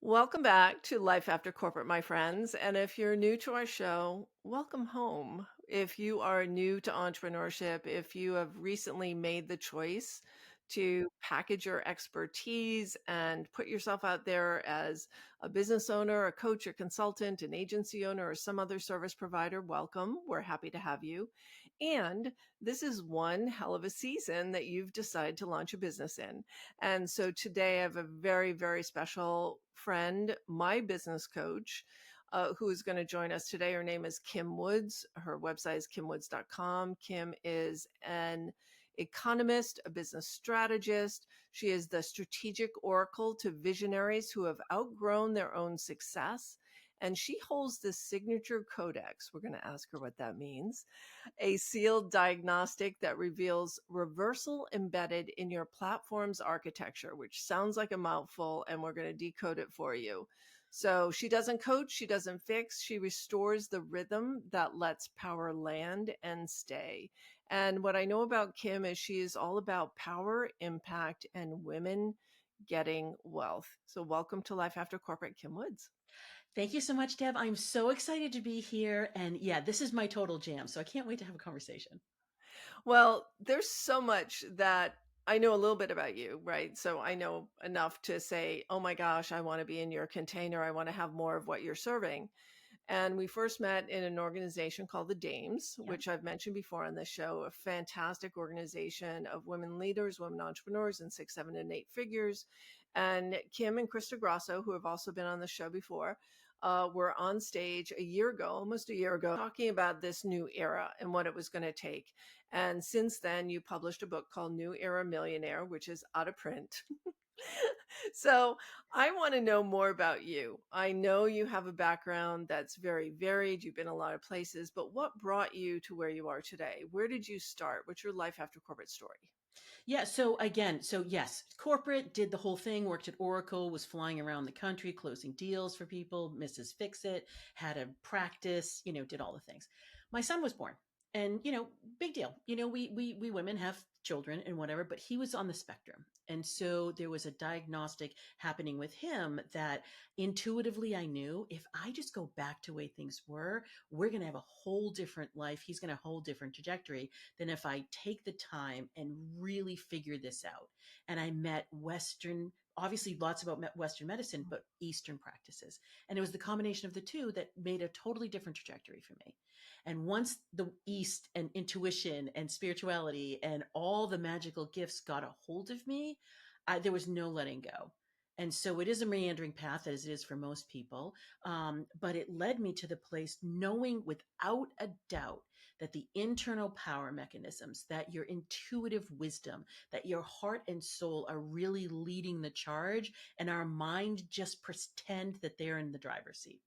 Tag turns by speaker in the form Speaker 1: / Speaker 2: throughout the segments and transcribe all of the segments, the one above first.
Speaker 1: Welcome back to Life After Corporate, my friends. And if you're new to our show, welcome home. If you are new to entrepreneurship, if you have recently made the choice to package your expertise and put yourself out there as a business owner, a coach, a consultant, an agency owner, or some other service provider, welcome. We're happy to have you. And this is one hell of a season that you've decided to launch a business in. And so today I have a very, very special friend, my business coach, who is going to join us today. Her name is Kim Woods. Her website is kimwoods.com. Kim is an economist, a business strategist. She is the strategic oracle to visionaries who have outgrown their own success. And she holds this signature codex. We're going to ask her what that means, a sealed diagnostic that reveals reversal embedded in your platform's architecture, which sounds like a mouthful, and we're going to decode it for you. So she doesn't coach, she doesn't fix, she restores the rhythm that lets power land and stay. And what I know about Kim is she is all about power, impact, and women getting wealth. So welcome to Life After Corporate, Kim Woods.
Speaker 2: Thank you so much, Deb. I'm so excited to be here. And yeah, this is my total jam. So I can't wait to have a conversation.
Speaker 1: Well, there's so much that I know a little bit about you, right? So I know enough to say, oh my gosh, I want to be in your container. I want to have more of what you're serving. And we first met in an organization called the Dames,
Speaker 2: Yeah.
Speaker 1: which I've mentioned before on this show, a fantastic organization of women leaders, women entrepreneurs in six, seven, and eight figures. And Kim and Krista Grasso, who have also been on the show before, were on stage a year ago, almost a year ago, talking about this new era and what it was going to take. And since then, you published a book called New Era Millionaire, which is out of print. So I want to know more about you. I know you have a background that's very varied. You've been a lot of places, but what brought you to where you are today? Where did you start? What's your life after corporate story?
Speaker 2: Yeah. So yes, corporate did the whole thing, worked at Oracle, was flying around the country, closing deals for people, Mrs. Fix It, had a practice, did all the things. My son was born. And, big deal. We women have children and whatever, but he was on the spectrum. And so there was a diagnostic happening with him that intuitively I knew if I just go back to the way things were, we're going to have a whole different life. He's going to have a whole different trajectory than if I take the time and really figure this out. And I met obviously lots about Western medicine, but Eastern practices. And it was the combination of the two that made a totally different trajectory for me. And once the East and intuition and spirituality and all the magical gifts got a hold of me, there was no letting go. And so it is a meandering path, as it is for most people. But it led me to the place knowing without a doubt that the internal power mechanisms, that your intuitive wisdom, that your heart and soul are really leading the charge, and our mind just pretend that they're in the driver's seat.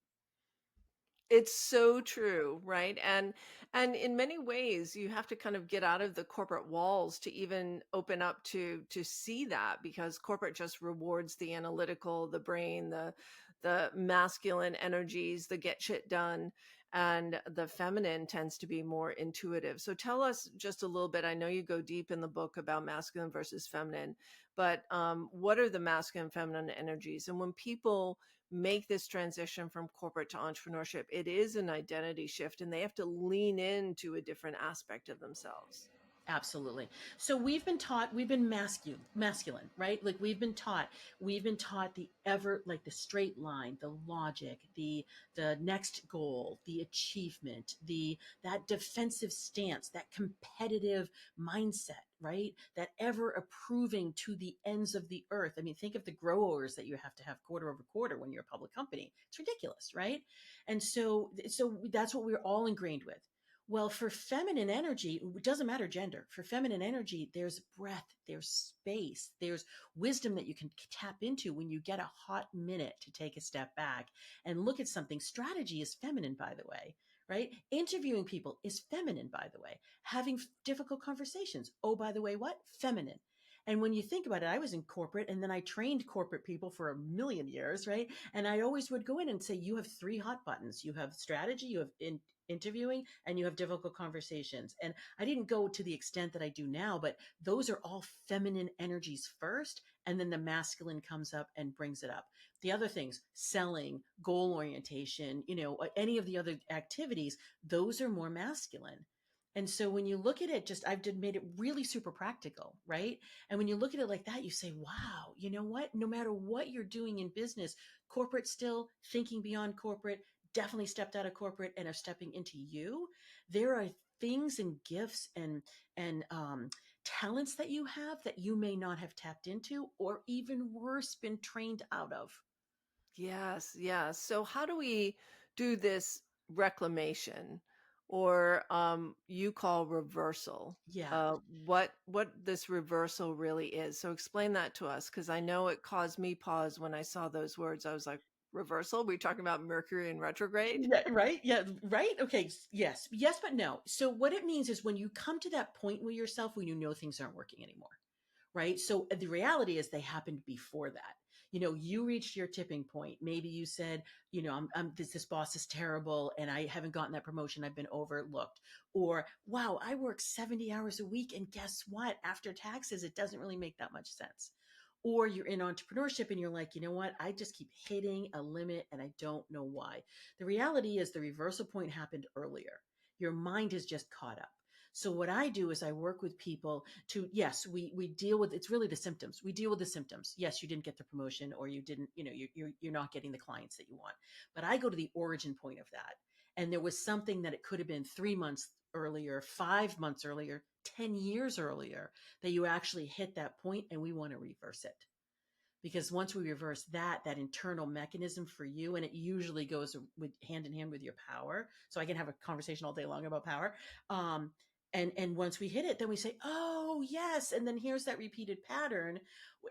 Speaker 1: It's so true, right? And in many ways you have to kind of get out of the corporate walls to even open up to see that, because corporate just rewards the analytical, the brain, the masculine energies, the get shit done, and the feminine tends to be more intuitive. So tell us just a little bit. I know you go deep in the book about masculine versus feminine, but what are the masculine and feminine energies? And when people make this transition from corporate to entrepreneurship, it is an identity shift and they have to lean into a different aspect of themselves.
Speaker 2: Absolutely. So we've been masculine, right? Like we've been taught like the straight line, the logic, the next goal, the achievement, that defensive stance, that competitive mindset, right? That ever approving to the ends of the earth. I mean, think of the growers that you have to have quarter over quarter when you're a public company. It's ridiculous, right? And so that's what we're all ingrained with. Well, for feminine energy, it doesn't matter gender. For feminine energy, there's breath, there's space, there's wisdom that you can tap into when you get a hot minute to take a step back and look at something. Strategy is feminine, by the way, right? Interviewing people is feminine, by the way. Having difficult conversations. Oh, by the way, what? Feminine. And when you think about it, I was in corporate and then I trained corporate people for a million years, right? And I always would go in and say, you have three hot buttons. You have strategy, you have interviewing and you have difficult conversations. And I didn't go to the extent that I do now, but those are all feminine energies first. And then the masculine comes up and brings it up. The other things, selling, goal orientation, any of the other activities, those are more masculine. And so when you look at it, just I've did made it really super practical, right? And when you look at it like that, you say, wow, you know what? No matter what you're doing in business, corporate still, thinking beyond corporate, definitely stepped out of corporate and are stepping into you. There are things and gifts and talents that you have that you may not have tapped into, or even worse, been trained out of.
Speaker 1: Yes, yes. So how do we do this reclamation or you call reversal?
Speaker 2: Yeah.
Speaker 1: What this reversal really is. So explain that to us because I know it caused me pause when I saw those words. I was like, reversal? We talking about Mercury in retrograde?
Speaker 2: Yeah, right. Yeah, right. Okay. Yes. Yes, but no. So what it means is when you come to that point with yourself when you know things aren't working anymore, right? So the reality is they happened before that. You reached your tipping point. Maybe you said, this boss is terrible and I haven't gotten that promotion. I've been overlooked. Or, wow, I work 70 hours a week. And guess what? After taxes, it doesn't really make that much sense. Or you're in entrepreneurship and you're like, you know what? I just keep hitting a limit and I don't know why. The reality is the reversal point happened earlier. Your mind has just caught up. So what I do is I work with people to, yes, we deal with, it's really the symptoms. We deal with the symptoms. Yes, you didn't get the promotion or you didn't, you're not getting the clients that you want. But I go to the origin point of that. And there was something that it could have been 3 months earlier, 5 months earlier, 10 years earlier that you actually hit that point and we want to reverse it. Because once we reverse that internal mechanism for you, and it usually goes with hand in hand with your power. So I can have a conversation all day long about power. Um, and once we hit it, then we say, oh yes. And then here's that repeated pattern.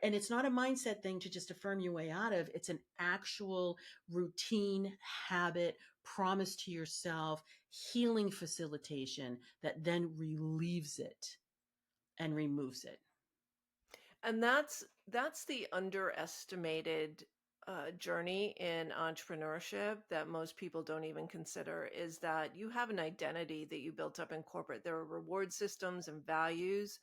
Speaker 2: And it's not a mindset thing to just affirm your way out of. It's an actual routine habit, promise to yourself, healing facilitation that then relieves it and removes it.
Speaker 1: And that's the underestimated journey in entrepreneurship that most people don't even consider is that you have an identity that you built up in corporate. There are reward systems and values.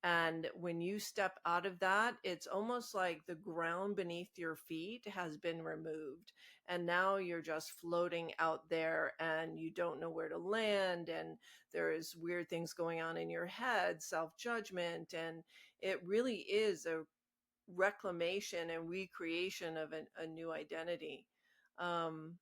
Speaker 1: And when you step out of that, it's almost like the ground beneath your feet has been removed. And now you're just floating out there and you don't know where to land. And there's weird things going on in your head, self judgment. And it really is a reclamation and recreation of a new identity. Um,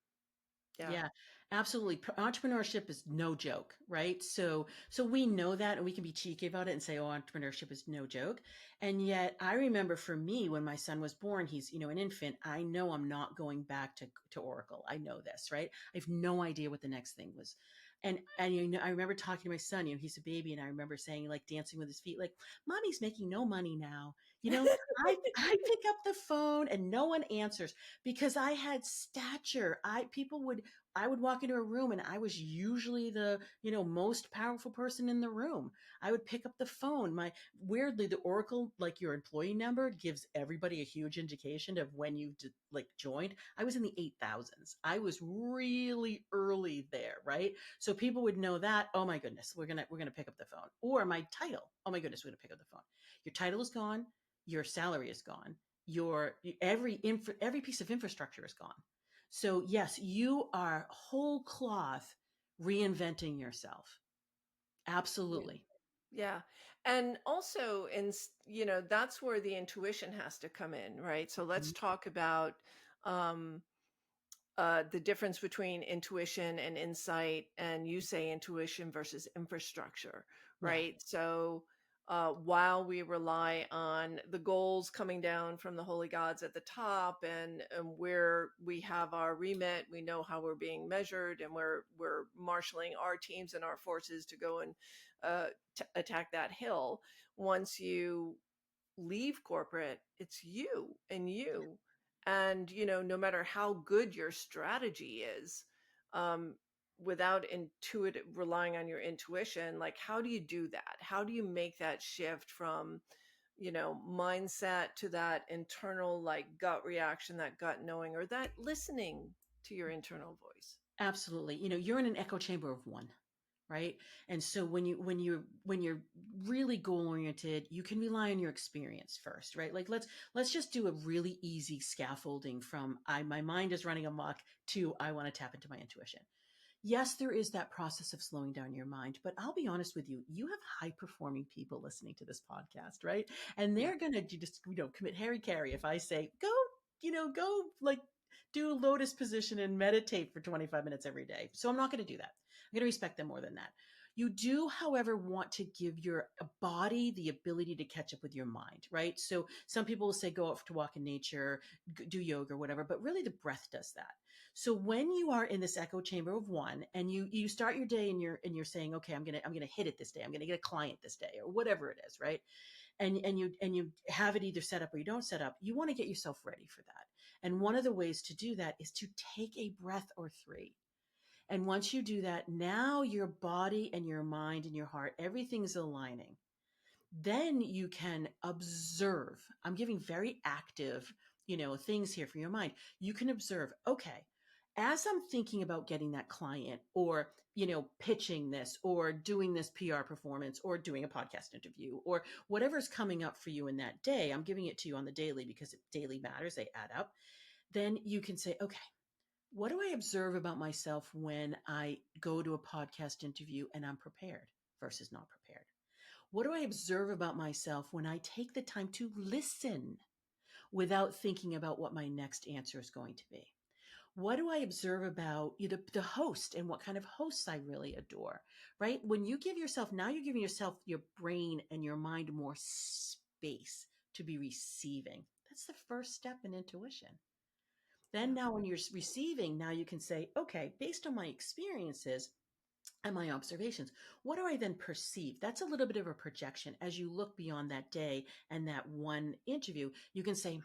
Speaker 1: yeah.
Speaker 2: Yeah, absolutely. Entrepreneurship is no joke, right? So we know that and we can be cheeky about it and say, oh, entrepreneurship is no joke. And yet I remember for me when my son was born, he's, an infant, I know I'm not going back to Oracle. I know this, right? I have no idea what the next thing was. And I remember talking to my son, he's a baby, and I remember saying, like dancing with his feet, like, mommy's making no money now. I pick up the phone and no one answers because I had stature. I would walk into a room and I was usually the, most powerful person in the room. I would pick up the phone. Weirdly, the Oracle, like your employee number gives everybody a huge indication of when you like joined. I was in the 8,000s. I was really early there, right? So people would know that, oh my goodness, we're going to pick up the phone. Or my title. Oh my goodness, we're going to pick up the phone. Your title is gone, your salary is gone, your every piece of infrastructure is gone. So yes, you are whole cloth reinventing yourself.
Speaker 1: Yeah.
Speaker 2: Absolutely.
Speaker 1: Yeah. And also that's where the intuition has to come in, right? So let's
Speaker 2: Mhm.
Speaker 1: talk about um the difference between intuition and insight, and you say intuition versus infrastructure,
Speaker 2: Yeah.
Speaker 1: right? So while we rely on the goals coming down from the holy gods at the top, and where we have our remit, we know how we're being measured, and we're marshaling our teams and our forces to go and attack that hill. Once you leave corporate, it's you and you. And, no matter how good your strategy is, um, without intuitive relying on your intuition, like how do you do that? How do you make that shift from, mindset to that internal like gut reaction, that gut knowing, or that listening to your internal voice?
Speaker 2: Absolutely. You're in an echo chamber of one, right? And so when you're really goal oriented, you can rely on your experience first, right? Like let's just do a really easy scaffolding from I my mind is running amok to I want to tap into my intuition. Yes, there is that process of slowing down your mind, but I'll be honest with you, you have high performing people listening to this podcast, right? And
Speaker 1: Yeah.
Speaker 2: they're going to just, commit Harry Carry if I say, go like do a lotus position and meditate for 25 minutes every day. So I'm not going to do that. I'm going to respect them more than that. You do, however, want to give your body the ability to catch up with your mind, right? So some people will say go out to walk in nature, do yoga or whatever, but really the breath does that. So when you are in this echo chamber of one and you start your day and you're saying, okay, I'm gonna hit it this day, I'm gonna get a client this day, or whatever it is, right? And you have it either set up or you don't set up, you want to get yourself ready for that. And one of the ways to do that is to take a breath or three. And once you do that, now your body and your mind and your heart, everything's aligning. Then you can observe. I'm giving very active, things here for your mind. You can observe, okay, as I'm thinking about getting that client or, pitching this or doing this PR performance or doing a podcast interview or whatever's coming up for you in that day, I'm giving it to you on the daily because it daily matters, they add up. Then you can say, okay, what do I observe about myself when I go to a podcast interview and I'm prepared versus not prepared? What do I observe about myself when I take the time to listen without thinking about what my next answer is going to be? What do I observe about the host and what kind of hosts I really adore, right? When you give yourself, now you're giving yourself, your brain and your mind more space to be receiving. That's the first step in intuition. Then
Speaker 1: Yeah.
Speaker 2: now when you're receiving, now you can say, okay, based on my experiences, and my observations. What do I then perceive? That's a little bit of a projection. As you look beyond that day and that one interview, you can say,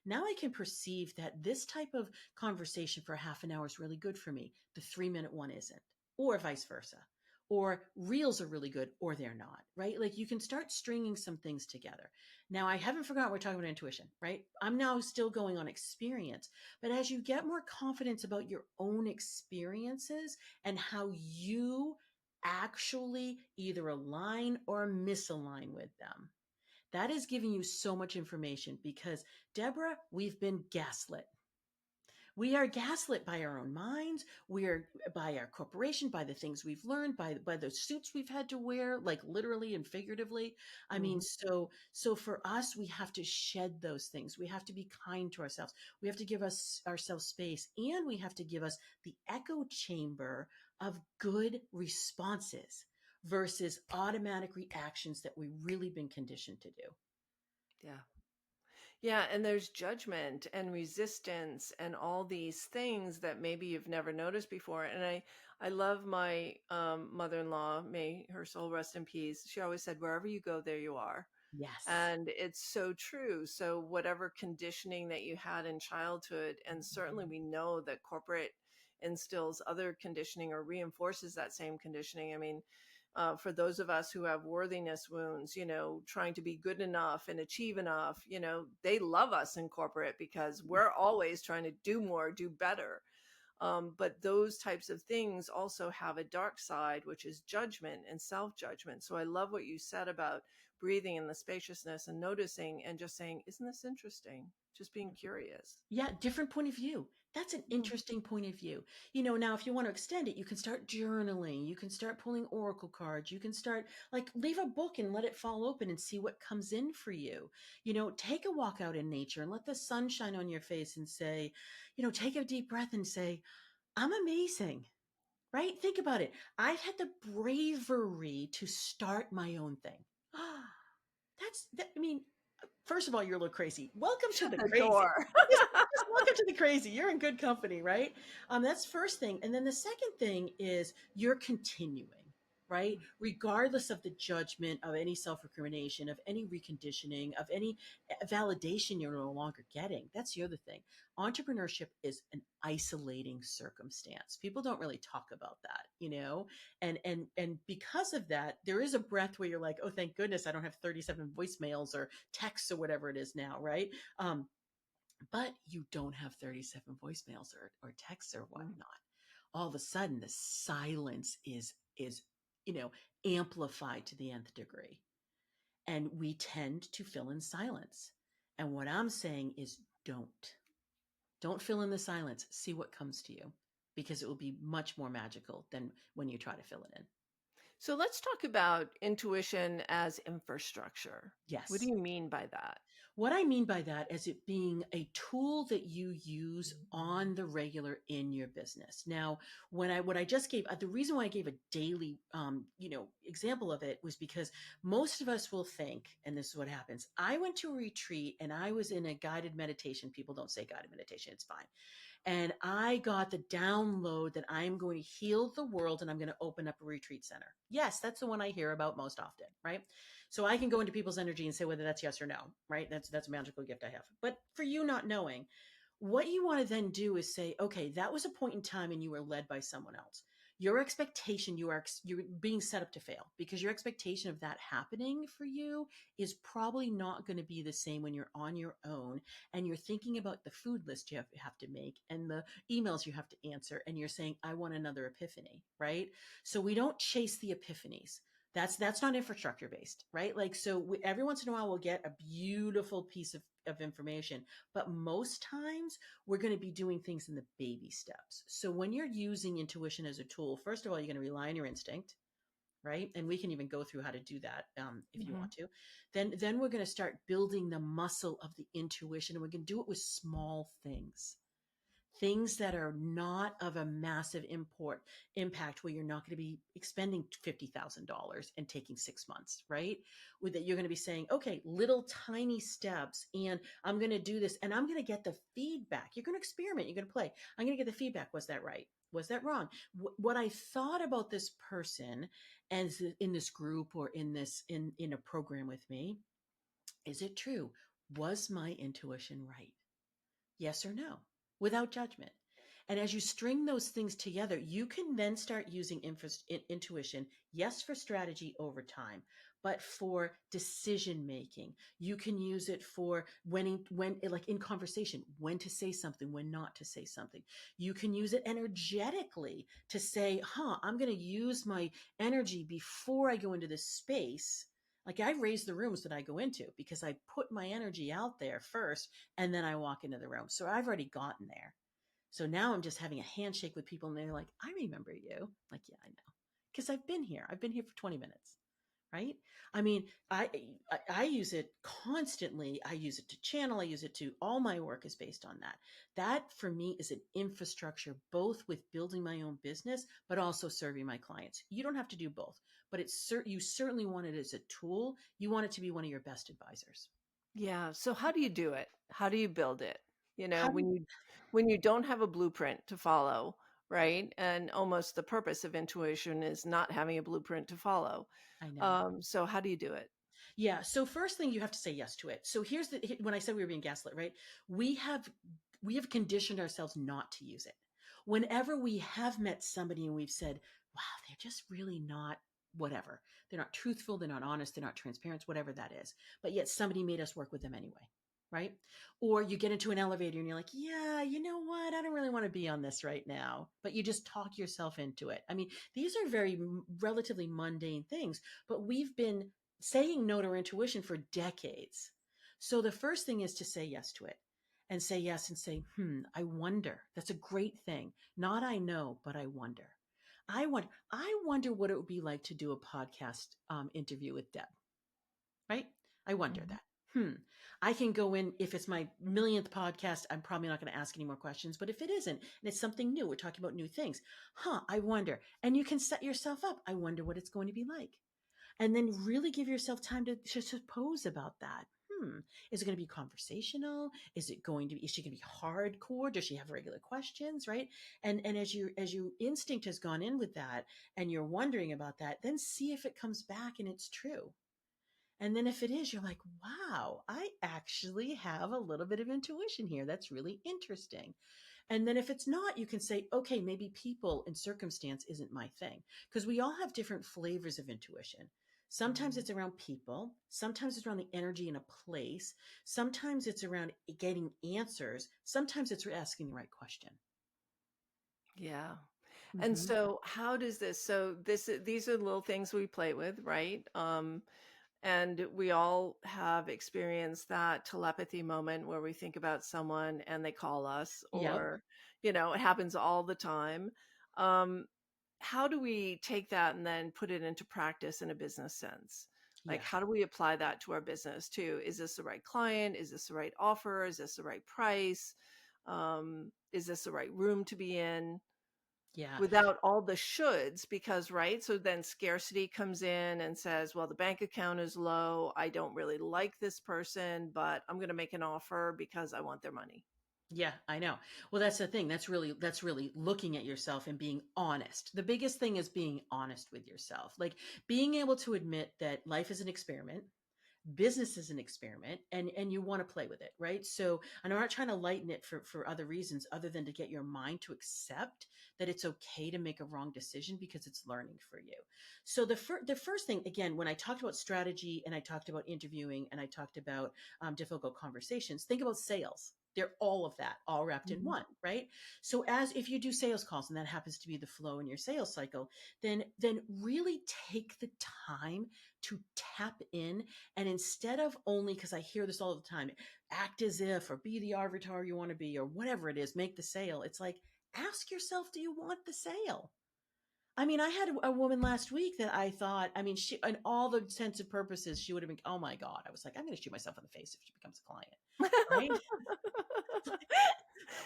Speaker 2: now I can perceive that this type of conversation for half an hour is really good for me. The 3 minute one isn't, or vice versa. Or reels are really good, or they're not, right? Like you can start stringing some things together. Now, I haven't forgotten we're talking about intuition, right? I'm now still going on experience. But as you get more confidence about your own experiences, and how you actually either align or misalign with them. That is giving you so much information because, Deborah, we've been gaslit. We are gaslit by our own minds. We are by our corporation, by the things we've learned, by the suits we've had to wear, like literally and figuratively. I mean,
Speaker 1: Mhm.
Speaker 2: so for us, we have to shed those things. We have to be kind to ourselves. We have to give ourselves space, and we have to give us the echo chamber of good responses versus automatic reactions that we've really been conditioned to do.
Speaker 1: Yeah. Yeah, and there's judgment and resistance and all these things that maybe you've never noticed before. And I love my mother-in-law, may her soul rest in peace. She always said, wherever you go, there you are.
Speaker 2: Yes.
Speaker 1: And it's so true. So whatever conditioning that you had in childhood, and certainly we know that corporate instills other conditioning or reinforces that same conditioning. I mean, for those of us who have worthiness wounds, trying to be good enough and achieve enough, they love us in corporate because we're always trying to do more, do better. But those types of things also have a dark side, which is judgment and self judgment. So I love what you said about breathing in the spaciousness and noticing and just saying, isn't this interesting? Just being curious.
Speaker 2: Yeah, different point of view. That's an
Speaker 1: Mhm.
Speaker 2: interesting point of view. Now if you want to extend it, you can start journaling, you can start pulling oracle cards, you can start like leave a book and let it fall open and see what comes in for you. Take a walk out in nature and let the sun shine on your face and say, take a deep breath and say, I'm amazing. Right? Think about it. I've had the bravery to start my own thing. I mean, first of all, you're a little crazy. Welcome to
Speaker 1: Shut
Speaker 2: the
Speaker 1: the
Speaker 2: crazy.
Speaker 1: door.
Speaker 2: Just welcome to the crazy. You're in good company, right? That's first thing. And then the second thing is you're continuing, right? Regardless of the judgment of any self-recrimination, of any reconditioning, of any validation you're no longer getting. That's the other thing. Entrepreneurship is an isolating circumstance. People don't really talk about that, and because of that, there is a breath where you're like, oh, thank goodness I don't have 37 voicemails or texts or whatever it is now, right? But you don't have 37 voicemails or texts or
Speaker 1: Mhm.
Speaker 2: whatnot. all of a sudden the silence is, you know, amplified to the nth degree. And we tend to fill in silence. And what I'm saying is don't fill in the silence. See what comes to you, because it will be much more magical than when you try to fill it in.
Speaker 1: So let's talk about intuition as infrastructure. What do
Speaker 2: Yes.
Speaker 1: you mean by that?
Speaker 2: What I mean by that is it being a tool that you use on the regular in your business. Now, what I just gave, the reason why I gave a daily, example of it was because most of us will think, and this is what happens. I went to a retreat and I was in a guided meditation. People don't say guided meditation; it's fine. And I got the download that I am going to heal the world and I'm going to open up a retreat center. Yes, that's the one I hear about most often, right? So I can go into people's energy and say whether that's yes or no, right? That's a magical gift I have. But for you not knowing, what you want to then do is say, okay, that was a point in time and you were led by someone else. Your expectation, you're being set up to fail, because your expectation of that happening for you is probably not going to be the same when you're on your own and you're thinking about the food list you have to make and the emails you have to answer, and you're saying, I want another epiphany, right? So we don't chase the epiphanies. That's not infrastructure based, right? Like, so every once in a while we'll get a beautiful piece of information, but most times we're going to be doing things in the baby steps. So when you're using intuition as a tool, first of all, you're going to rely on your instinct, right? And we can even go through how to do that, if you
Speaker 1: Mhm.
Speaker 2: want to. Then we're going to start building the muscle of the intuition, and we're going to do it with small things that are not of a massive impact, where you're not going to be expending $50,000 and taking 6 months, right? With that, you're going to be saying, okay, little tiny steps, and I'm going to do this, and I'm going to get the feedback. You're going to experiment. You're going to play. I'm going to get the feedback. Was that right? Was that wrong? What I thought about this person, and in this group or in a program with me, is it true? Was my intuition right? Yes or no, without judgment. And as you string those things together, you can then start using intuition, yes, for strategy over time, but for decision making. You can use it for when like in conversation, when to say something, when not to say something. You can use it energetically to say, I'm going to use my energy before I go into this space. Like, I raise the rooms that I go into because I put my energy out there first and then I walk into the room. So I've already gotten there. So now I'm just having a handshake with people and they're like, I remember you. Like, yeah, I know. Because I've been here. I've been here for 20 minutes. Right. I mean, I use it constantly. I use it to channel. I use it to, all my work is based on that. That for me is an infrastructure, both with building my own business, but also serving my clients. You don't have to do both, but you certainly want it as a tool. You want it to be one of your best advisors.
Speaker 1: Yeah. So how do you do it? How do you build it?
Speaker 2: How do
Speaker 1: When you don't have a blueprint to follow, right? And almost the purpose of intuition is not having a blueprint to follow.
Speaker 2: I know.
Speaker 1: So how do you do it?
Speaker 2: Yeah. So first thing, you have to say yes to it. So when I said we were being gaslit, right? We have we have conditioned ourselves not to use it. Whenever we have met somebody and we've said, wow, they're just really not whatever. They're not truthful, they're not honest, they're not transparent, whatever that is. But yet somebody made us work with them anyway. Right. Or you get into an elevator and you're like, yeah, you know what? I don't really want to be on this right now. But you just talk yourself into it. I mean, these are very relatively mundane things, but we've been saying no to our intuition for decades. So the first thing is to say yes to it, and say yes and say, I wonder. That's a great thing. Not I know, but I wonder. I wonder what it would be like to do a podcast interview with Deb, right? I wonder
Speaker 1: Mhm.
Speaker 2: that. I can go in, if it's my millionth podcast, I'm probably not going to ask any more questions. But if it isn't, and it's something new, we're talking about new things. I wonder. And you can set yourself up. I wonder what it's going to be like. And then really give yourself time to suppose about that. Is it going to be conversational? Is she going to be hardcore? Does she have regular questions? Right. And as your instinct has gone in with that and you're wondering about that, then see if it comes back and it's true. And then if it is, you're like, wow, I actually have a little bit of intuition here. That's really interesting. And then if it's not, you can say, okay, maybe people and circumstance isn't my thing. Because we all have different flavors of intuition. Sometimes
Speaker 1: Mhm.
Speaker 2: it's around people. Sometimes it's around the energy in a place. Sometimes it's around getting answers. Sometimes it's asking the right question.
Speaker 1: Yeah. And
Speaker 2: Hmm.
Speaker 1: so how does this so this these are little things we play with, right? And we all have experienced that telepathy moment where we think about someone and they call us,
Speaker 2: Yep.
Speaker 1: or, it happens all the time. Um, how do we take that and then put it into practice in a business sense? Like,
Speaker 2: Yeah.
Speaker 1: how do we apply that to our business too? Is this the right client? Is this the right offer? Is this the right price? Is this the right room to be in?
Speaker 2: Yeah.
Speaker 1: Without all the shoulds, because right? So then scarcity comes in and says, "Well, the bank account is low. I don't really like this person, but I'm gonna make an offer because I want their money."
Speaker 2: Yeah, I know. Well, that's the thing. That's really looking at yourself and being honest. The biggest thing is being honest with yourself. Like being able to admit that life is an experiment, business is an experiment, and you want to play with it, right? So I'm not trying to lighten it for other reasons other than to get your mind to accept that it's okay to make a wrong decision because it's learning for you. So the first thing, again, when I talked about strategy and I talked about interviewing and I talked about difficult conversations, think about sales. They're all of that, all wrapped in
Speaker 1: Mhm.
Speaker 2: one, right? So as if you do sales calls and that happens to be the flow in your sales cycle, then really take the time to tap in, and instead of only, because I hear this all the time, act as if or be the avatar you want to be or whatever it is, make the sale. It's like, ask yourself, do you want the sale? I mean, I had a woman last week that I thought, I mean, she, in all the sense of purposes, she would have been, oh my God. I was like, I'm going to shoot myself in the face if she becomes a client. Right.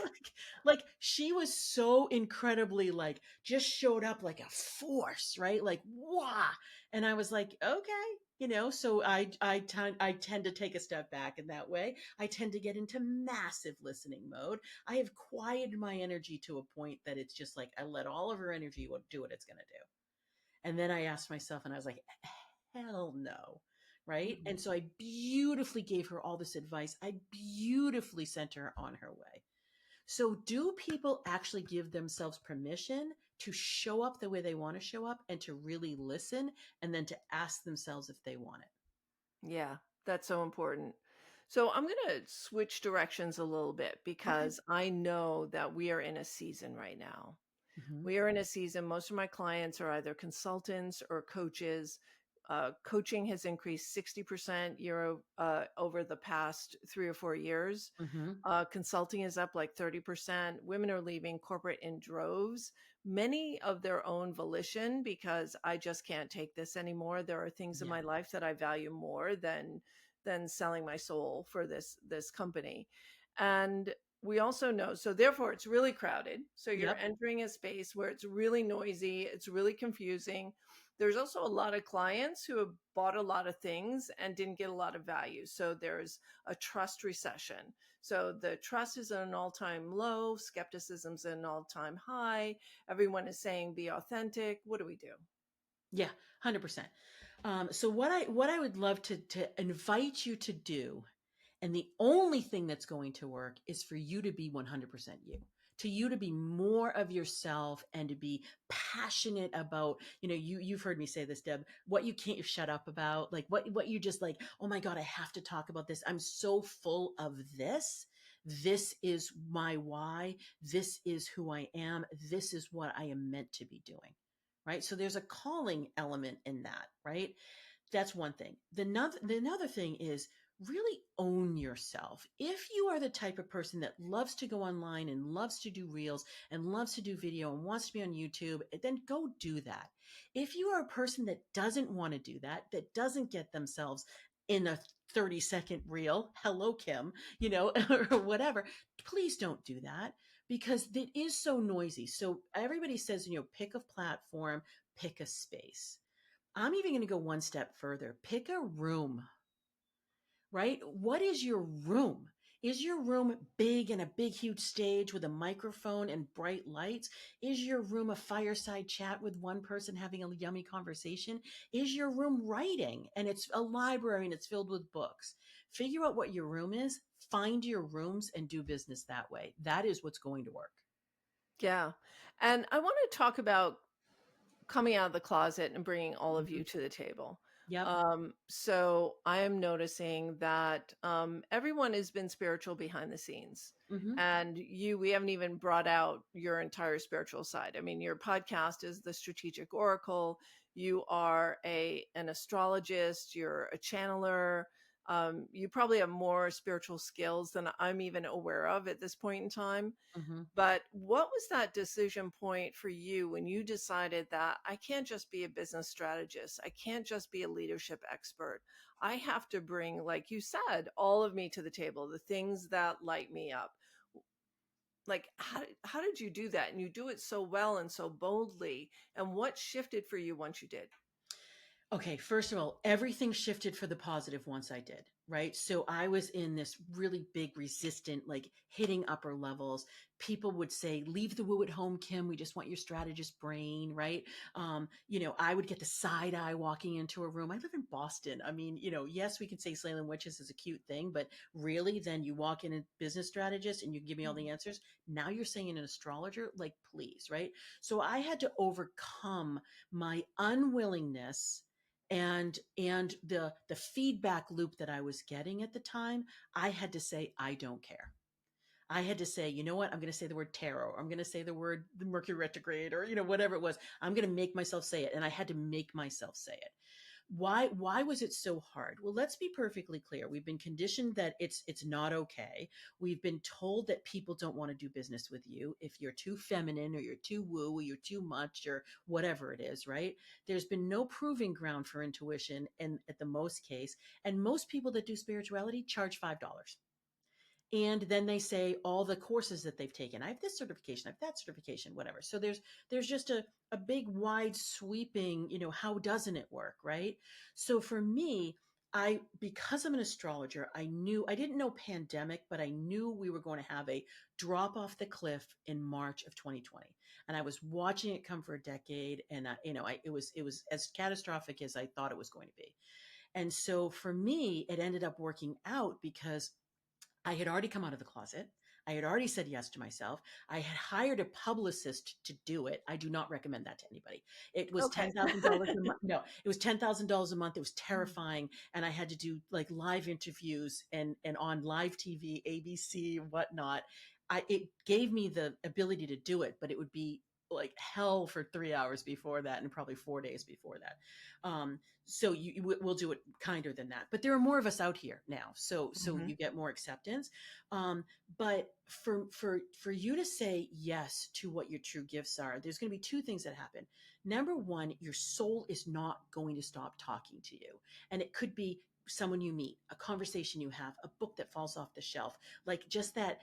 Speaker 2: like, like she was so incredibly like just showed up like a force, right? Like wow. And I was like, okay, so I tend to take a step back in that way. I tend to get into massive listening mode. I have quieted my energy to a point that it's just like I let all of her energy do what it's going to do. And then I asked myself and I was like, hell no. Right.
Speaker 1: Mhm.
Speaker 2: And so I beautifully gave her all this advice. I beautifully sent her on her way. So, do people actually give themselves permission to show up the way they want to show up and to really listen and then to ask themselves if they want it?
Speaker 1: Yeah, that's so important. So I'm gonna switch directions a little bit
Speaker 2: Okay.
Speaker 1: because I know that we are in a season right now.
Speaker 2: Hmm.
Speaker 1: We are in a season, most of my clients are either consultants or coaches. Coaching has increased 60% over the past 3 or 4 years.
Speaker 2: Hmm.
Speaker 1: Consulting is up like 30%. Women are leaving corporate in droves, many of their own volition, because I just can't take this anymore. There are things in
Speaker 2: Yeah.
Speaker 1: my life that I value more than selling my soul for this company. And we also know, so therefore it's really crowded. So you're
Speaker 2: Yep.
Speaker 1: entering a space where it's really noisy, it's really confusing. There's also a lot of clients who have bought a lot of things and didn't get a lot of value. So there's a trust recession. So the trust is at an all-time low, skepticism's at an all-time high. Everyone is saying be authentic. What do we do?
Speaker 2: Yeah. 100%. So what I would love to invite you to do, and the only thing that's going to work is for you to be 100% you. To you to be more of yourself and to be passionate about, you've heard me say this, Deb, what you can't shut up about, like what you just like, oh my God, I have to talk about this. I'm so full of this. This is my why. This is who I am. This is what I am meant to be doing. Right. So there's a calling element in that, right? That's one thing. The another thing is really own yourself. If you are the type of person that loves to go online and loves to do reels and loves to do video and wants to be on YouTube, then go do that. If you are a person that doesn't want to do that, that doesn't get themselves in a 30-second reel, hello, Kim, or whatever, please don't do that because it is so noisy. So everybody says, pick a platform, pick a space. I'm even going to go one step further. Pick a room, right? What is your room? Is your room big and a big, huge stage with a microphone and bright lights? Is your room a fireside chat with one person having a yummy conversation? Is your room writing and it's a library and it's filled with books? Figure out what your room is, find your rooms, and do business that way. That is what's going to work.
Speaker 1: Yeah. And I want to talk about coming out of the closet and bringing all of
Speaker 2: Hmm.
Speaker 1: you to the table.
Speaker 2: Yep.
Speaker 1: So I am noticing that everyone has been spiritual behind the scenes.
Speaker 2: Hmm.
Speaker 1: And we haven't even brought out your entire spiritual side. I mean, your podcast is the Strategic Oracle. You are an astrologist. You're a channeler. You probably have more spiritual skills than I'm even aware of at this point in time.
Speaker 2: Hmm.
Speaker 1: But what was that decision point for you when you decided that I can't just be a business strategist? I can't just be a leadership expert. I have to bring, like you said, all of me to the table, the things that light me up. Like, how did you do that? And you do it so well and so boldly. And what shifted for you once you did?
Speaker 2: Okay, first of all, everything shifted for the positive once I did, right? So I was in this really big resistant, like hitting upper levels. People would say, leave the woo at home, Kim. We just want your strategist brain, right? I would get the side eye walking into a room. I live in Boston. I mean, yes, we can say Salem witches is a cute thing, but really, then you walk in a business strategist and you give me all the answers. Now you're saying an astrologer, like, please, right? So I had to overcome my unwillingness and the feedback loop that I was getting at the time. I had to say, I don't care. I had to say, you know what? I'm going to say the word tarot, or I'm going to say the word the Mercury retrograde, or whatever it was. I'm going to make myself say it, and I had to make myself say it. Why was it so hard? Well, let's be perfectly clear. We've been conditioned that it's not okay. We've been told that people don't want to do business with you if you're too feminine, or you're too woo, or you're too much, or whatever it is, right? There's been no proving ground for intuition, and at the most case, and most people that do spirituality charge $5. And then they say all the courses that they've taken. I have this certification, I have that certification, whatever. So there's just a big wide sweeping, how doesn't it work, right? So for me, because I'm an astrologer, I didn't know pandemic, but I knew we were going to have a drop off the cliff in March of 2020. And I was watching it come for a decade, and it was as catastrophic as I thought it was going to be. And so for me, it ended up working out because I had already come out of the closet. I had already said yes to myself. I had hired a publicist to do it. I do not recommend that to anybody. It was
Speaker 1: Okay.
Speaker 2: $10,000 a month. No, it was $10,000 a month. It was terrifying. And I had to do like live interviews and on live TV, ABC, whatnot. It gave me the ability to do it, but it would be like hell for 3 hours before that and probably 4 days before that. So we'll do it kinder than that, but there are more of us out here now, so
Speaker 1: Mhm.
Speaker 2: you get more acceptance. But for you to say yes to what your true gifts are, there's going to be two things that happen. Number one, your soul is not going to stop talking to you, and it could be someone you meet, a conversation you have, a book that falls off the shelf, like just that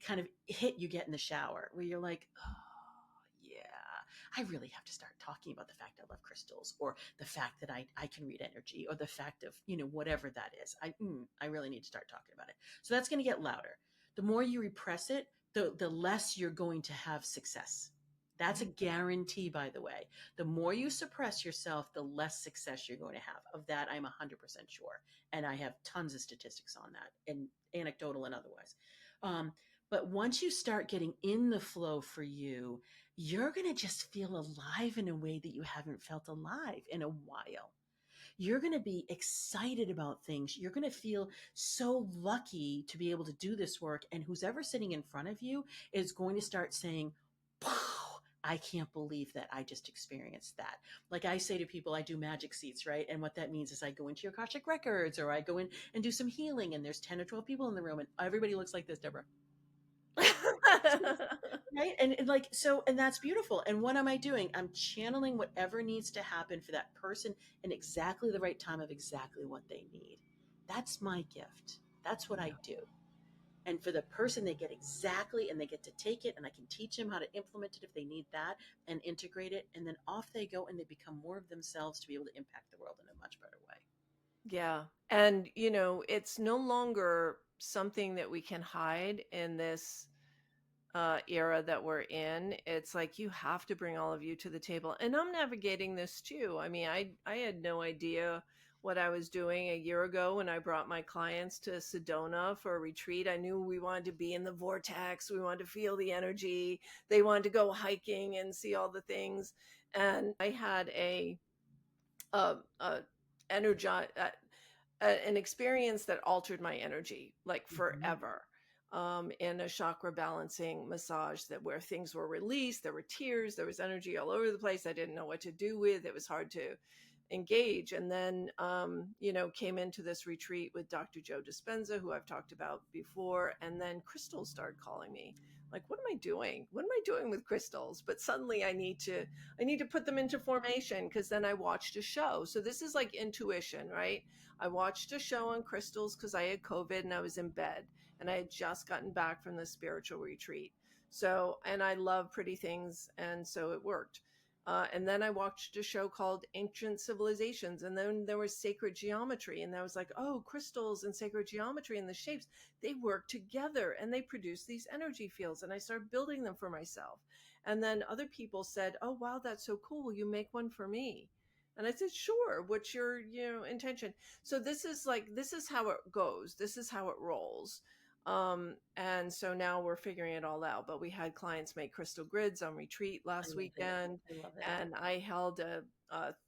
Speaker 2: kind of hit you get in the shower where you're like, oh yeah, I really have to start talking about the fact I love crystals, or the fact that I can read energy, or the fact of, whatever that is. I really need to start talking about it. So that's going to get louder. The more you repress it, the less you're going to have success. That's a guarantee, by the way. The more you suppress yourself, the less success you're going to have. Of that, I'm 100% sure. And I have tons of statistics on that, and anecdotal and otherwise. Um, but once you start getting in the flow for you, you're going to just feel alive in a way that you haven't felt alive in a while. You're going to be excited about things. You're going to feel so lucky to be able to do this work. And who's ever sitting in front of you is going to start saying, wow, I can't believe that I just experienced that. Like I say to people, I do magic seats, right? And what that means is I go into your Akashic records, or I go in and do some healing, and there's 10 or 12 people in the room, and everybody looks like this, Deborah. Right. And like, so, and that's beautiful. And what am I doing? I'm channeling whatever needs to happen for that person in exactly the right time of exactly what they need. That's my gift. That's what I do. And for the person, they get exactly, and they get to take it, and I can teach them how to implement it if they need that, and integrate it. And then off they go, and they become more of themselves to be able to impact the world in a much better way.
Speaker 1: Yeah. And, it's no longer something that we can hide in this era that we're in. It's like you have to bring all of you to the table. And I'm navigating this too. I mean, I had no idea what I was doing a year ago when I brought my clients to Sedona for a retreat. I knew we wanted to be in the vortex. We wanted to feel the energy. They wanted to go hiking and see all the things. And I had a energize an experience that altered my energy, like,
Speaker 2: Mhm.
Speaker 1: forever, in a chakra balancing massage that where things were released, there were tears, there was energy all over the place, I didn't know what to do with, it was hard to engage, and then, came into this retreat with Dr. Joe Dispenza, who I've talked about before, and then crystals started calling me, like, "What am I doing? What am I doing with crystals?" But suddenly I need to put them into formation because then I watched a show, so this is like intuition, right? I watched a show on crystals because I had COVID and I was in bed and I had just gotten back from the spiritual retreat. So, and I love pretty things. And so it worked. And then I watched a show called Ancient Civilizations. And then there was sacred geometry. And I was like, oh, crystals and sacred geometry and the shapes, they work together and they produce these energy fields. And I started building them for myself. And then other people said, oh, wow, that's so cool. Will you make one for me? And I said, sure. What's your, intention? So this is how it goes. This is how it rolls. And so now we're figuring it all out. But we had clients make crystal grids on retreat
Speaker 2: I
Speaker 1: last
Speaker 2: love it.
Speaker 1: weekend,
Speaker 2: I love it.
Speaker 1: and I held a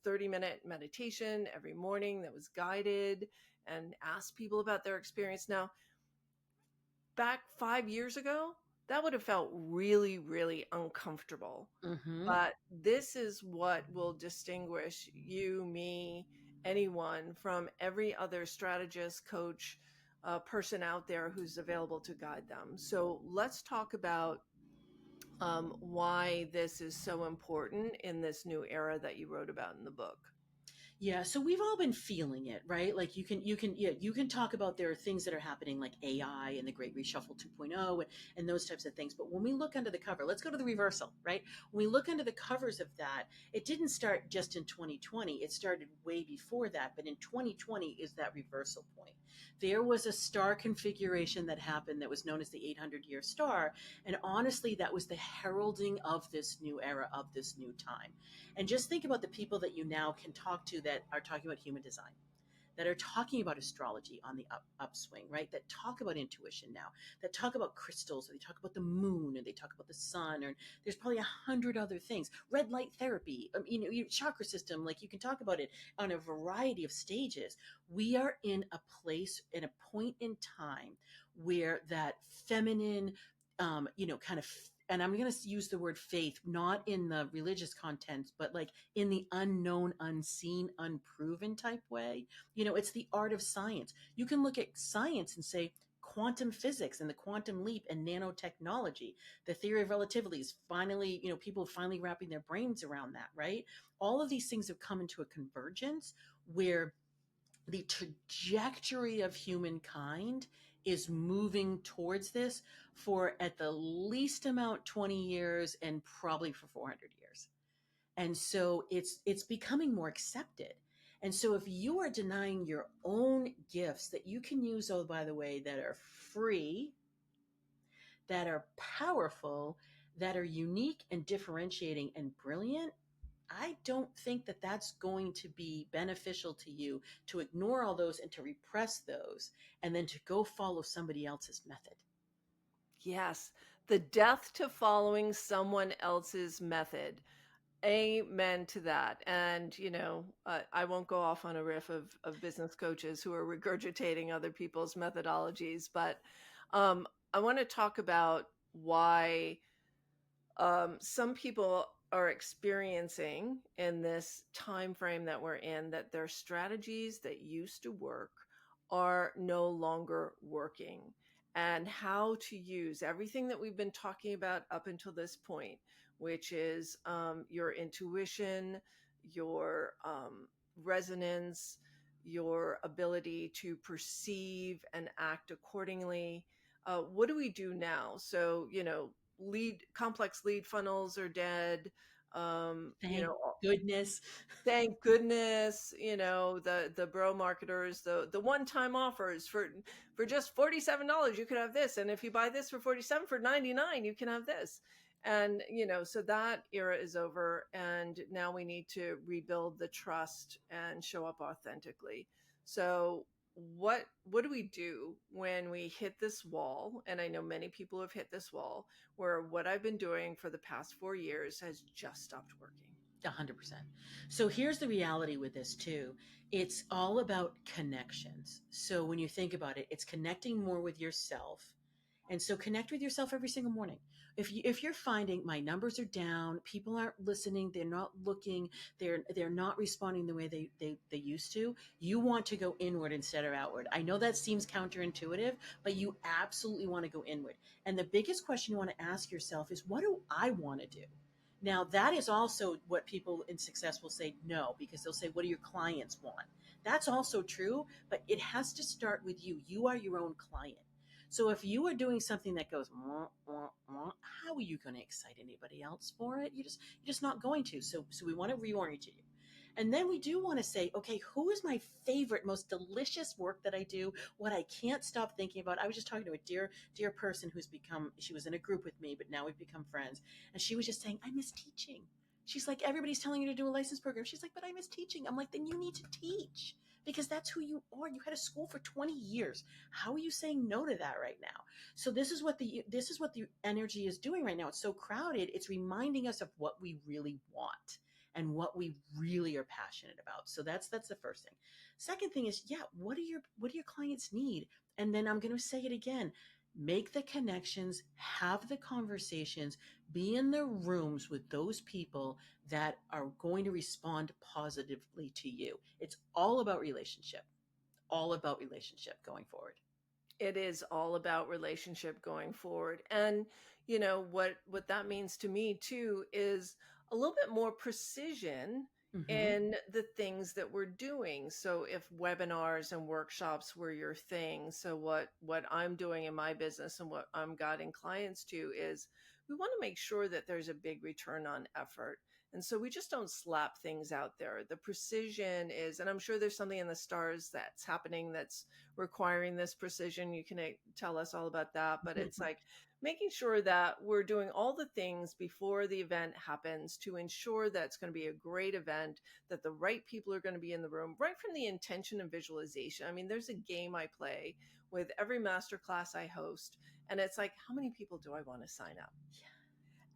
Speaker 1: 30-minute meditation every morning that was guided and asked people about their experience. Now, back 5 years ago, that would have felt really, really uncomfortable.
Speaker 2: Mhm.
Speaker 1: But this is what will distinguish you, me, anyone from every other strategist, coach, person out there who's available to guide them. So let's talk about why this is so important in this new era that you wrote about in the book.
Speaker 2: Yeah, so we've all been feeling it, right? Like you can talk about there are things that are happening like AI and the Great Reshuffle 2.0 and those types of things. But when we look under the cover, let's go to the reversal, right? When we look under the covers of that, it didn't start just in 2020. It started way before that, but in 2020 is that reversal point. There was a star configuration that happened that was known as the 800-year star, and honestly that was the heralding of this new era, of this new time. And just think about the people that you now can talk to that are talking about human design, that are talking about astrology on the upswing, right? That talk about intuition now, that talk about crystals, or they talk about the moon, and they talk about the sun, or there's probably 100 other things. Red light therapy, your chakra system, like you can talk about it on a variety of stages. We are in a place, in a point in time where that feminine, kind of, and I'm going to use the word faith, not in the religious content, but like in the unknown, unseen, unproven type way. It's the art of science. You can look at science and say quantum physics and the quantum leap and nanotechnology. The theory of relativity is finally, people finally wrapping their brains around that, right? All of these things have come into a convergence where the trajectory of humankind is moving towards this for at the least amount 20 years and probably for 400 years. And so it's becoming more accepted. And so if you are denying your own gifts that you can use, oh, by the way, that are free, that are powerful, that are unique and differentiating and brilliant, I don't think that that's going to be beneficial to you to ignore all those and to repress those and then to go follow somebody else's method.
Speaker 1: Yes, the death to following someone else's method. Amen to that. And, I won't go off on a riff of business coaches who are regurgitating other people's methodologies, but I want to talk about why some people are experiencing in this time frame that we're in that their strategies that used to work are no longer working, and how to use everything that we've been talking about up until this point, which is your intuition, your resonance, your ability to perceive and act accordingly. What do we do now? So, complex lead funnels are dead. um you
Speaker 2: Thank
Speaker 1: know
Speaker 2: goodness.
Speaker 1: Thank goodness, the bro marketers, the one-time offers for just $47 you can have this, and if you buy this for 47 for 99 you can have this. And so that era is over, and now we need to rebuild the trust and show up authentically. So what do we do when we hit this wall? And I know many people have hit this wall where what I've been doing for the past 4 years has just stopped working.
Speaker 2: 100%. So here's the reality with this too. It's all about connections. So when you think about it, it's connecting more with yourself. And so connect with yourself every single morning. If you're finding my numbers are down, people aren't listening, they're not looking, they're not responding the way they used to, you want to go inward instead of outward. I know that seems counterintuitive, but you absolutely want to go inward. And the biggest question you want to ask yourself is, what do I want to do? Now, that is also what people in success will say no, because they'll say, what do your clients want? That's also true, but it has to start with you. You are your own client. So if you are doing something that goes, wah, wah, wah, how are you going to excite anybody else for it? You're just not going to. So we want to reorient you. And then we do want to say, okay, who is my favorite, most delicious work that I do? What I can't stop thinking about. I was just talking to a dear person who's become, she was in a group with me, but now we've become friends. And she was just saying, I miss teaching. She's like, everybody's telling you to do a license program. She's like, but I miss teaching. I'm like, then you need to teach because that's who you are. You had a school for 20 years. How are you saying no to that right now? So this is what the energy is doing right now. It's so crowded. It's reminding us of what we really want and what we really are passionate about. So that's the first thing. Second thing is, yeah, what do your clients need? And then I'm going to say it again. Make the connections, have the conversations, be in the rooms with those people that are going to respond positively to you. It's all about relationship going forward.
Speaker 1: It is all about relationship going forward. And what that means to me too is a little bit more precision
Speaker 2: Mm-hmm.
Speaker 1: in the things that we're doing. So if webinars and workshops were your thing, so what I'm doing in my business and what I'm guiding clients to is we want to make sure that there's a big return on effort. And so we just don't slap things out there. The precision is, and I'm sure there's something in the stars that's happening that's requiring this precision. You can tell us all about that, but it's like making sure that we're doing all the things before the event happens to ensure that it's going to be a great event, that the right people are going to be in the room, right from the intention and visualization. I mean, there's a game I play with every masterclass I host, and it's like, how many people do I want to sign up?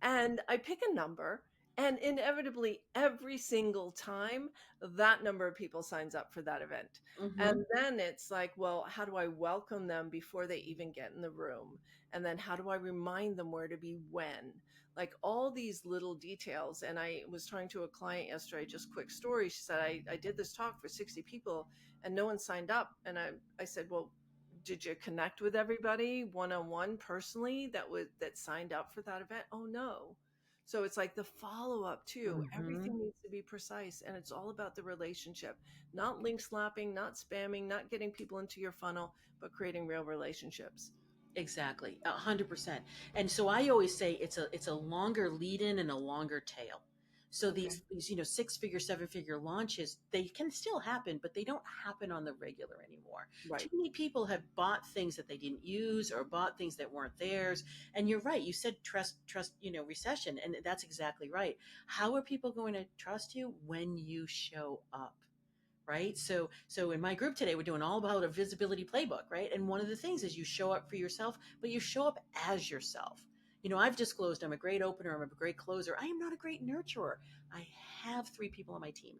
Speaker 1: And I pick a number, and inevitably every single time that number of people signs up for that event.
Speaker 2: Mm-hmm.
Speaker 1: And then it's like, well, how do I welcome them before they even get in the room? And then how do I remind them where to be when? Like all these little details. And I was talking to a client yesterday, just quick story. She said, I did this talk for 60 people and no one signed up. And I said, well, did you connect with everybody one on one personally that signed up for that event? Oh no. So it's like the follow up too.
Speaker 2: Mm-hmm.
Speaker 1: Everything needs to be precise and it's all about the relationship, not link slapping, not spamming, not getting people into your funnel, but creating real relationships.
Speaker 2: Exactly, 100%. And so I always say it's a longer lead in and a longer tail. So
Speaker 1: Okay.
Speaker 2: these 6 figure, 7 figure launches, they can still happen, but they don't happen on the regular anymore. Too
Speaker 1: Right.
Speaker 2: many people have bought things that they didn't use or bought things that weren't theirs. And you're right. You said trust, recession, and that's exactly right. How are people going to trust you when you show up? Right? So in my group today, we're doing all about a visibility playbook, right? And one of the things is you show up for yourself, but you show up as yourself. I've disclosed I'm a great opener, I'm a great closer. I am not a great nurturer. I have 3 people on my team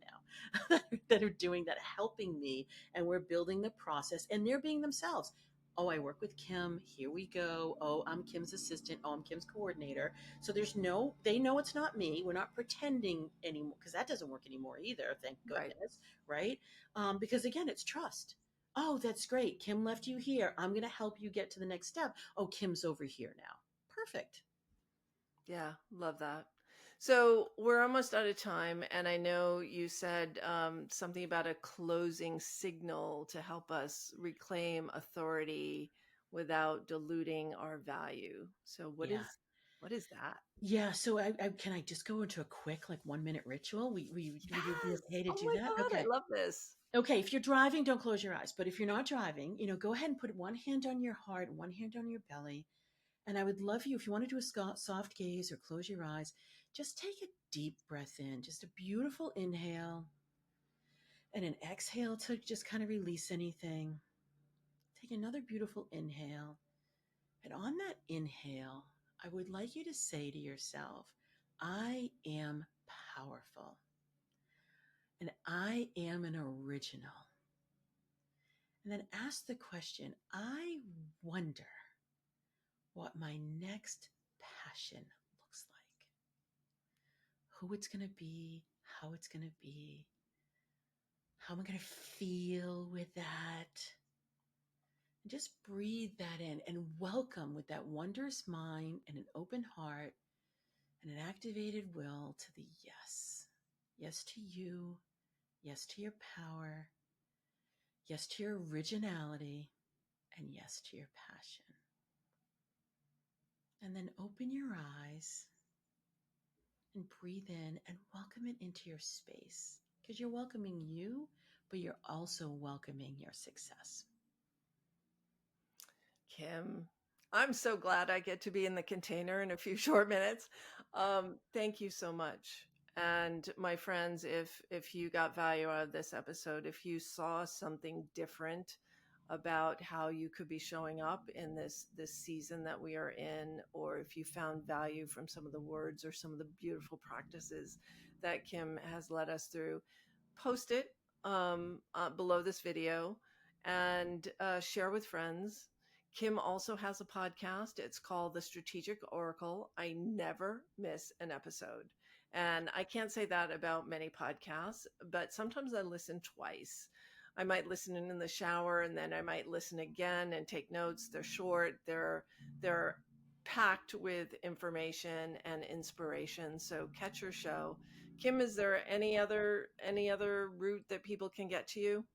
Speaker 2: now that are doing that, helping me, and we're building the process, and they're being themselves. Oh, I work with Kim. Here we go. Oh, I'm Kim's assistant. Oh, I'm Kim's coordinator. So they know it's not me. We're not pretending anymore because that doesn't work anymore either. Thank
Speaker 1: Right.
Speaker 2: goodness, right? Because again, it's trust. Oh, that's great. Kim left you here. I'm going to help you get to the next step. Oh, Kim's over here now. Perfect.
Speaker 1: Yeah, love that. So we're almost out of time, and I know you said something about a closing signal to help us reclaim authority without diluting our value. So
Speaker 2: Yeah.
Speaker 1: what is that?
Speaker 2: Yeah. So can I just go into a quick, like 1 minute ritual? Would you be
Speaker 1: Yes.
Speaker 2: okay to
Speaker 1: Oh
Speaker 2: do
Speaker 1: my
Speaker 2: that?
Speaker 1: God, I
Speaker 2: Okay.
Speaker 1: love this.
Speaker 2: Okay. If you're driving, don't close your eyes. But if you're not driving, go ahead and put one hand on your heart, one hand on your belly. And I would love you, if you want to do a soft gaze or close your eyes, just take a deep breath in, just a beautiful inhale and an exhale to just kind of release anything. Take another beautiful inhale. And on that inhale, I would like you to say to yourself, I am powerful. And I am an original. And then ask the question, I wonder what my next passion looks like, who it's going to be, how it's going to be, how am I going to feel with that? And just breathe that in and welcome with that wondrous mind and an open heart and an activated will to the yes. Yes to you. Yes to your power. Yes to your originality. And yes to your passion. And then open your eyes and breathe in and welcome it into your space, because you're welcoming you, but you're also welcoming your success.
Speaker 1: Kim, I'm so glad I get to be in the container in a few short minutes. Thank you so much. And my friends, if you got value out of this episode, if you saw something different about how you could be showing up in this season that we are in, or if you found value from some of the words or some of the beautiful practices that Kim has led us through, post it below this video and share with friends. Kim also has a podcast. It's called The Strategic Oracle. I never miss an episode. And I can't say that about many podcasts, but sometimes I listen twice. I might listen in the shower and then I might listen again and take notes. They're short, they're packed with information and inspiration. So catch your show. Kim, is there any other route that people can get to you?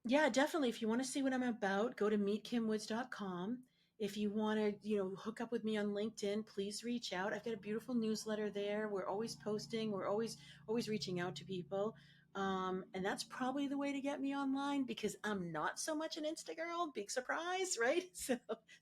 Speaker 2: Yeah, definitely. If you want to see what I'm about, go to meetkimwoods.com. If you want to, hook up with me on LinkedIn, please reach out. I've got a beautiful newsletter there. We're always posting. We're always reaching out to people. And that's probably the way to get me online, because I'm not so much an Insta girl. Big surprise, right?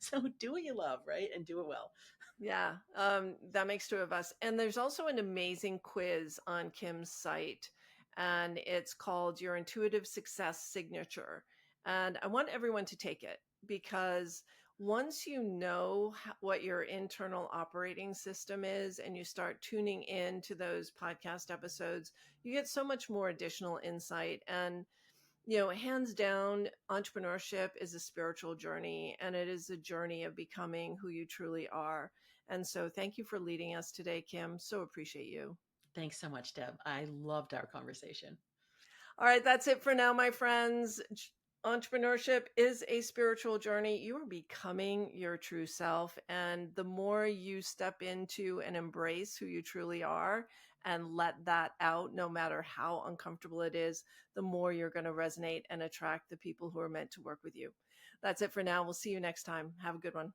Speaker 2: So do what you love, right? And do it well.
Speaker 1: Yeah, that makes two of us. And there's also an amazing quiz on Kim's site, and it's called Your Intuitive Success Signature. And I want everyone to take it, because once you know what your internal operating system is and you start tuning in to those podcast episodes, you get so much more additional insight. And hands down, entrepreneurship is a spiritual journey, and it is a journey of becoming who you truly are. And so thank you for leading us today, Kim. So appreciate you.
Speaker 2: Thanks so much, Deb. I loved our conversation.
Speaker 1: All right, that's it for now, my friends. Entrepreneurship is a spiritual journey. You are becoming your true self. And the more you step into and embrace who you truly are and let that out, no matter how uncomfortable it is, the more you're going to resonate and attract the people who are meant to work with you. That's it for now. We'll see you next time. Have a good one.